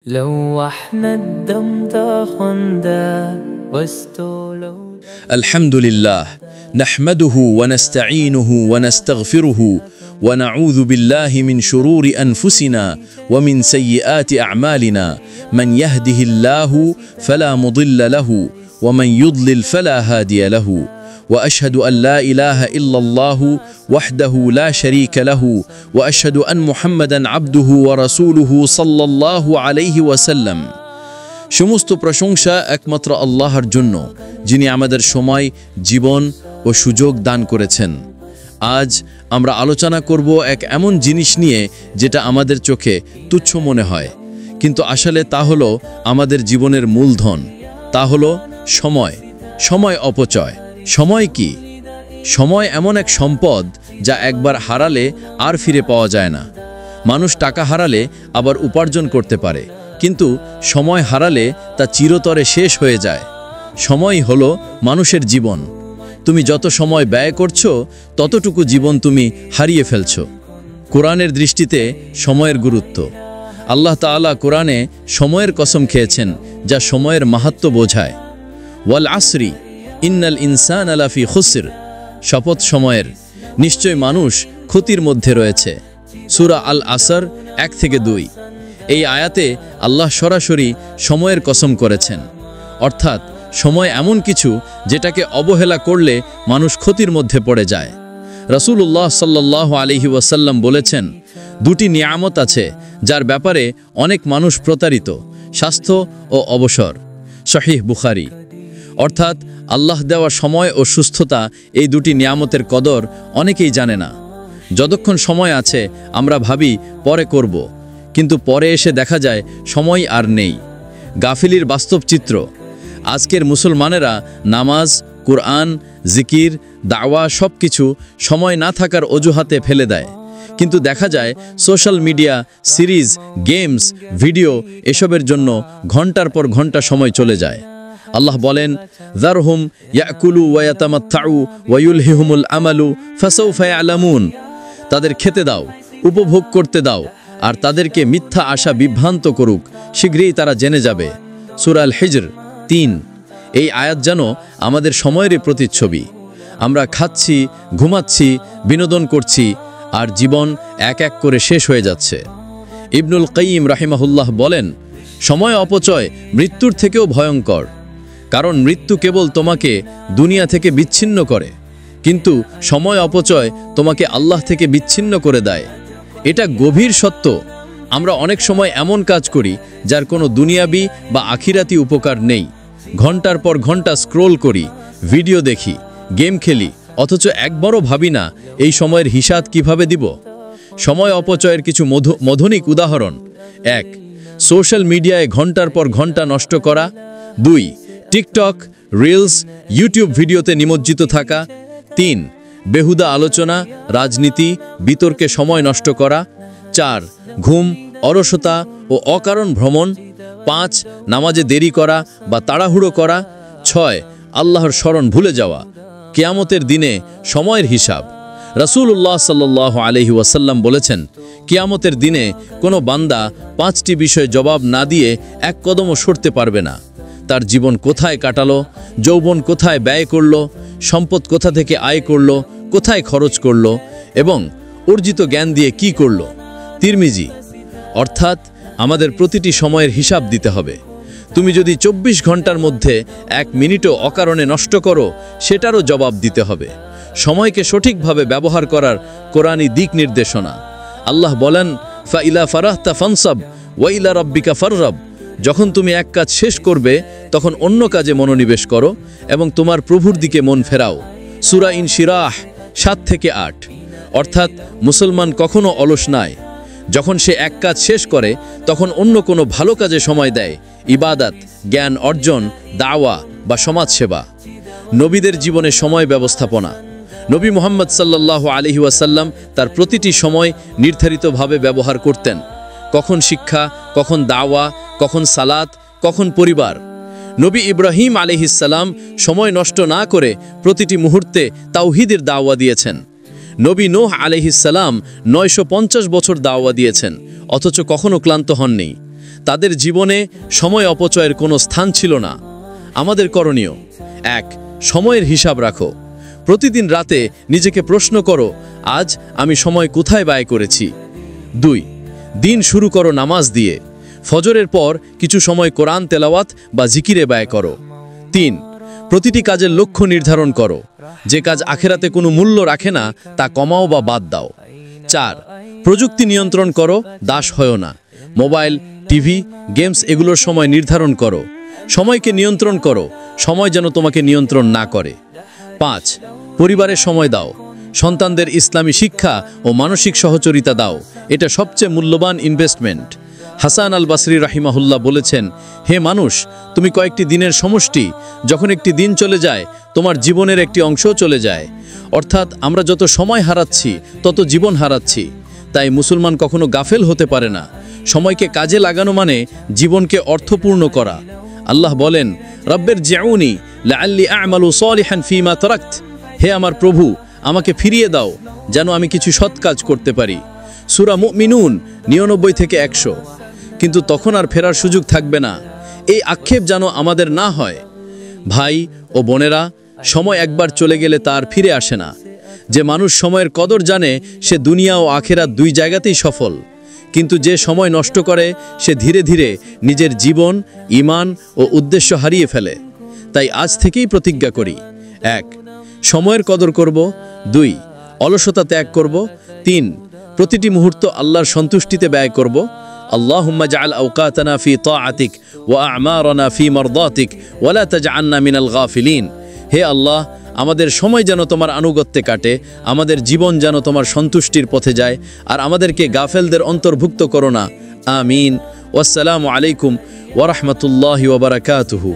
لوحنا الدم تاخندا واستولوا. الحمد لله نحمده ونستعينه ونستغفره ونعوذ بالله من شرور أنفسنا ومن سيئات أعمالنا من يهده الله فلا مضل له ومن يضلل فلا هادي له وأشهد أن لا إله إلا الله وحده لا شريك له وأشهد أن محمدًا عبده ورسوله صلى الله عليه وسلم। সমস্ত প্রশংসা একমাত্র আল্লাহর জন্য, যিনি আমাদের সময়, জীবন ও সুযোগ দান করেছেন। আজ আমরা আলোচনা করব এক এমন জিনিস নিয়ে যেটা আমাদের চোখে তুচ্ছ মনে হয়, কিন্তু আসলে তা হলো আমাদের জীবনের মূলধন। তা হলো সময়। সময় অপচয়। সময় কি? সময় এমন এক সম্পদ যা একবার হারালে আর ফিরে পাওয়া যায় না। মানুষ টাকা হারালে আবার উপার্জন করতে পারে, কিন্তু সময় হারালে তা চিরতরে শেষ হয়ে যায়। সময় হলো মানুষের জীবন। তুমি যত সময় ব্যয় করছো, ততটুকু জীবন তুমি হারিয়ে ফেলছো। কোরআনের দৃষ্টিতে সময়ের গুরুত্ব। আল্লাহ তাআলা কোরআনে সময়ের কসম খেয়েছেন, যা সময়ের মাহাত্ম্য বোঝায়। ওয়াল আসরি ইন্নাল ইনসানা লাফি খুসর। শপথ সময়ের, নিশ্চয় মানুষ ক্ষতির মধ্যে রয়েছে। সূরা আল আসর 1 থেকে 2। এই আয়াতে আল্লাহ সরাসরি সময়ের কসম করেছেন, অর্থাৎ সময় এমন কিছু যেটাকে অবহেলা করলে মানুষ ক্ষতির মধ্যে পড়ে যায়। রাসূলুল্লাহ সাল্লাল্লাহু আলাইহি ওয়াসাল্লাম বলেছেন, দুটি নিয়ামত আছে যার ব্যাপারে অনেক মানুষ প্রতারিত: স্বাস্থ্য ও অবসর। সহিহ বুখারী। অর্থাৎ আল্লাহ দেওয়া সময় ও সুস্থতা, এই দুটি নিয়ামতের কদর অনেকেই জানে না। যতক্ষণ সময় আছে আমরা ভাবি পরে করব, কিন্তু পরে এসে দেখা যায় সময় আর নেই। গাফিলির বাস্তব চিত্র। আজকের মুসলমানেরা নামাজ, কুরআন, জিকির, দাওয়া সব কিছু সময় না থাকার অজুহাতে ফেলে দেয়, কিন্তু দেখা যায় social media, series, games, video এসবের জন্য ঘন্টার পর ঘন্টা সময় চলে যায়। আল্লাহ বলেন, যারহুম ইয়াকুলু ওয়া ইয়াতামাত্তাউ ওয়া ইউলহিহুমুল আমালু ফাসাউফা ইয়ালামুন। তাদের খেতে দাও, উপভোগ করতে দাও, আর তাদেরকে মিথ্যা আশা বিভ্রান্ত করুক, শীঘ্রই তারা জেনে যাবে। সূরা আল হিজর 3। এই আয়াত যেন আমাদের সময়েরই প্রতিচ্ছবি। আমরা খাচ্ছি, ঘুমাচ্ছি, বিনোদন করছি, আর জীবন এক এক করে শেষ হয়ে যাচ্ছে। ইবনুল কাইয়িম রাহিমাহুল্লাহ বলেন, সময় অপচয় মৃত্যুর থেকেও ভয়ঙ্কর, কারণ মৃত্যু কেবল তোমাকে দুনিয়া থেকে বিচ্ছিন্ন করে, কিন্তু সময় অপচয় তোমাকে আল্লাহ থেকে বিচ্ছিন্ন করে দেয়। এটা গভীর সত্য। আমরা অনেক সময় এমন কাজ করি যার কোনো দুনিয়াবি বা আখিরাতি উপকার নেই। ঘন্টার পর ঘন্টা স্ক্রোল করি, ভিডিও দেখি, গেম খেলি, অথচ একবারও ভাবি না এই সময়ের হিসাব কিভাবে দিব। সময় অপচয়ের কিছু মধুনিক উদাহরণ: 1. সোশ্যাল মিডিয়ায় ঘন্টার পর ঘন্টা নষ্ট করা। 2. টিকটক, রিলস, ইউটিউব ভিডিওতে নিমজ্জিত থাকা। 3. বেহুদা আলোচনা, রাজনীতি, বিতর্কে সময় নষ্ট করা। 4. ঘুম, অলসতা ও অকারণ ভ্রমণ। 5. নামাজে দেরি করা বা তাড়াহুড়ো করা। 6. আল্লাহর স্মরণ ভুলে যাওয়া। কিয়ামতের দিনে সময়ের হিসাব। রাসূলুল্লাহ সাল্লাল্লাহু আলাইহি ওয়াসাল্লাম বলেছেন, কিয়ামতের দিনে কোনো বান্দা 5টি বিষয় জবাব না দিয়ে এক কদমও সরতে পারবে না। তার জীবন কোথায় কাটালো, যৌবন কোথায় ব্যয় করলো, সম্পদ কোথা থেকে আয় করলো, কোথায় খরচ করলো, এবং অর্জিত জ্ঞান দিয়ে কি করলো। তিরমিজি। অর্থাৎ আমাদের প্রতিটি সময়ের হিসাব দিতে হবে। তুমি যদি 24 ঘন্টার মধ্যে 1 মিনিটও অকারণে নষ্ট করো, সেটারও জবাব দিতে হবে। সময়কে সঠিকভাবে ব্যবহার করার কোরআনী দিক নির্দেশনা। আল্লাহ বলেন, ফাইলা ফারাহতা ফানসাব ওয়া ইলা রাব্বিকা ফাররাব। যখন তুমি এক কাজ শেষ করবে, তখন অন্য কাজে মনোনিবেশ করো এবং তোমার প্রভুর দিকে মন ফেরাও। সূরা ইনশিরাহ 7 থেকে 8। অর্থাৎ মুসলমান কখনো অলস নয়। যখন সে এক কাজ শেষ করে, তখন অন্য কোনো ভালো কাজে সময় দেয়: ইবাদত, জ্ঞান অর্জন, দাওয়া বা সমাজসেবা। নবীদের জীবনে সময় ব্যবস্থাপনা। নবী মুহাম্মদ সাল্লাল্লাহু আলাইহি ওয়াসাল্লাম তার প্রতিটি সময় নির্ধারিতভাবে ব্যবহার করতেন। কখন শিক্ষা, কখন দাওয়া, কখন সালাত, কখন পরিবার। নবী ইব্রাহিম আলাইহিস সালাম সময় নষ্ট না করে প্রতিটি মুহূর্তে তাওহীদের দাওয়া দিয়েছেন। নবী নূহ আলাইহিস সালাম 950 বছর দাওয়া দিয়েছেন, অথচ কখনো ক্লান্ত হননি। তাদের জীবনে সময় অপচয়ের কোনো স্থান ছিল না। আমাদের করণীয়: 1. সময়ের হিসাব রাখো। প্রতিদিন রাতে নিজেকে প্রশ্ন করো, আজ আমি সময় কোথায় ব্যয় করেছি। 2. দিন শুরু করো নামাজ দিয়ে। ফজরের পর কিছু সময় কোরআন তেলাওয়াত বা জিকিরে ব্যয় করো। 3. প্রতিটি কাজের লক্ষ্য নির্ধারণ করো। যে কাজ আখেরাতে কোনো মূল্য রাখে না তা কমাও বা বাদ দাও। 4. প্রযুক্তি নিয়ন্ত্রণ করো, দাস হয়ো না। মোবাইল, টিভি, গেমস এগুলোর সময় নির্ধারণ করো। সময়কে নিয়ন্ত্রণ করো, সময় যেন তোমাকে নিয়ন্ত্রণ না করে। 5. পরিবারের সময় দাও। সন্তানদের ইসলামী শিক্ষা ও মানসিক সহচরিতা দাও। এটা সবচেয়ে মূল্যবান ইনভেস্টমেন্ট। হাসান আল বাসরি রাহিমাহুল্লাহ বলেছেন, হে মানুষ, তুমি কয়েকটি দিনের সমষ্টি। যখন একটি দিন চলে যায়, তোমার জীবনের একটি অংশও চলে যায়। অর্থাৎ আমরা যত সময় হারাচ্ছি তত জীবন হারাচ্ছি। তাই মুসলমান কখনো গাফেল হতে পারে না। সময়কে কাজে লাগানো মানে জীবনকে অর্থপূর্ণ করা। আল্লাহ বলেন, রব্বের জিউনি লাআল্লি আ'মালু সালিহান ফীমা তারাকত। হে আমার প্রভু, আমাকে ফিরিয়ে দাও যেন আমি কিছু সৎ কাজ করতে পারি। সূরা মুমিনুন 99 থেকে 100। কিন্তু তখন আর ফেরার সুযোগ থাকবে না। এই আক্ষেপ যেন আমাদের না হয়। ভাই ও বোনেরা, সময় একবার চলে গেলে তার ফিরে আসে না। যে মানুষ সময়ের কদর জানে সে দুনিয়া ও আখেরাত দুই জায়গাতেই সফল। কিন্তু যে সময় নষ্ট করে সে ধীরে ধীরে নিজের জীবন, ঈমান ও উদ্দেশ্য হারিয়ে ফেলে। তাই আজ থেকেই প্রতিজ্ঞা করি: 1. সময়ের কদর করব। 2. অলসতা ত্যাগ করব। 3. প্রতিটি মুহূর্ত আল্লাহর সন্তুষ্টিতে ব্যয় করব। আল্লাহুম্মা জাআল আওকাতানা ফি তাআতিক ওয়া আমারানা ফি মারদাতিক ওয়া লা তাজআলনা মিনাল গাফিলিন। হে আল্লাহ, আমাদের সময় যেন তোমার আনুগত্যে কাটে, আমাদের জীবন যেন তোমার সন্তুষ্টির পথে যায়, আর আমাদেরকে গাফেলদের অন্তর্ভুক্ত করো না। আমিন। ওয়াসসালামু আলাইকুম ওয়া রাহমাতুল্লাহি ওয়া বারাকাতুহু।